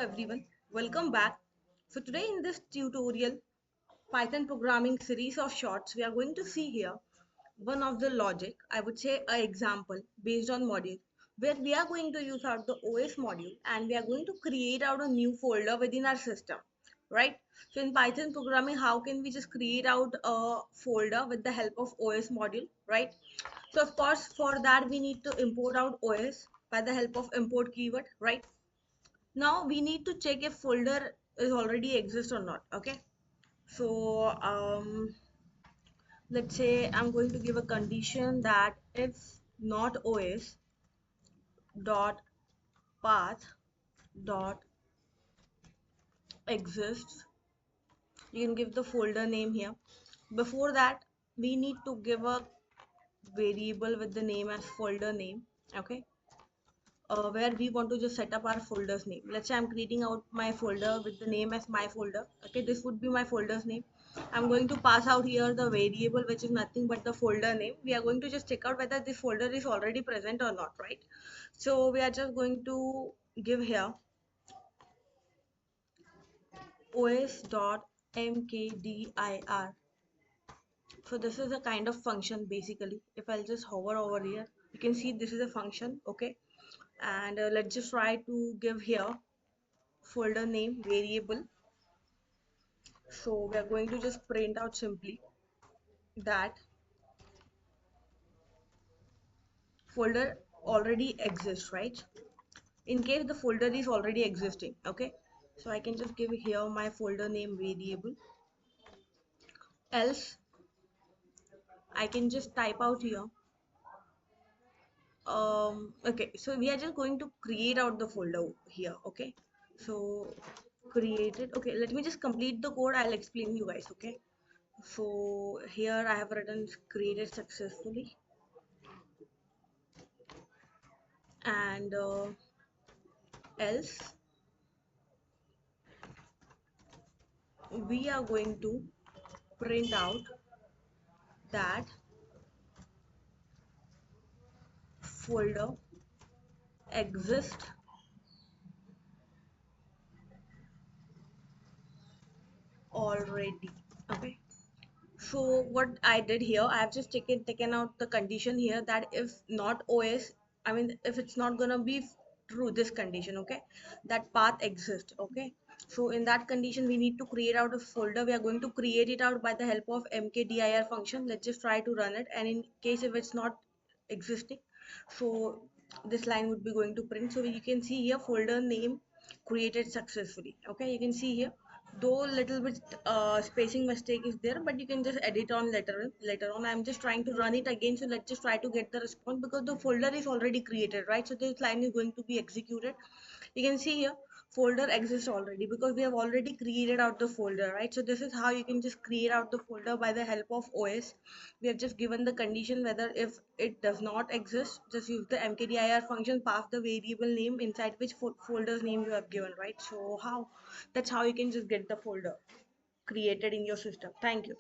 everyone, welcome back. So today in this tutorial Python programming series of shorts we are going to see here one of the logic, I would say an example based on module where we are going to use out the OS module and we are going to create out a new folder within our system, right? So in Python programming, how can we just create out a folder with the help of OS module, right? So of course for that we need to import out OS by the help of import keyword, right? Now we need to check if folder is already exist or not. Okay, so let's say I'm going to give a condition that if not OS dot path dot exists, you can give the folder name here. Before that we need to give a variable with the name as folder name. Okay, where we want to just set up our folders name. Let's say I'm creating out my folder with the name as my folder. Okay, this would be my folder's name. I'm going to pass out here the variable which is nothing but the folder name. We are going to just check out whether this folder is already present or not, right? So we are just going to give here os.mkdir. So this is a kind of function basically. If I'll just hover over here, you can see this is a function. Okay, and let's just try to give here folder name variable. So we are going to just print out simply that folder already exists, right? In case the folder is already existing. Okay, so I can just give here my folder name variable, else I can just type out here okay, so we are just going to create out the folder here. Okay, so created. Okay, let me just complete the code, I'll explain you guys. Okay, so here I have written created successfully, and else we are going to print out that folder exists already. Okay, so what I did here, I have just taken out the condition here that if not OS, I mean if it's not gonna be true, this condition. Okay, that path exists. Okay, so in that condition we need to create out a folder. We are going to create it out by the help of mkdir function. Let's just try to run it, and in case if it's not existing, so this line would be going to print. So you can see here folder name created successfully. Okay, you can see here though little bit spacing mistake is there, but you can just edit on later on. I'm just trying to run it again, so let's just try to get the response because the folder is already created, right? So this line is going to be executed. You can see here folder exists already because we have already created out the folder, right? So this is how you can just create out the folder by the help of OS. We have just given the condition whether if it does not exist, just use the mkdir function, pass the variable name inside which folder's name you have given, right? So how that's how you can just get the folder created in your system. Thank you.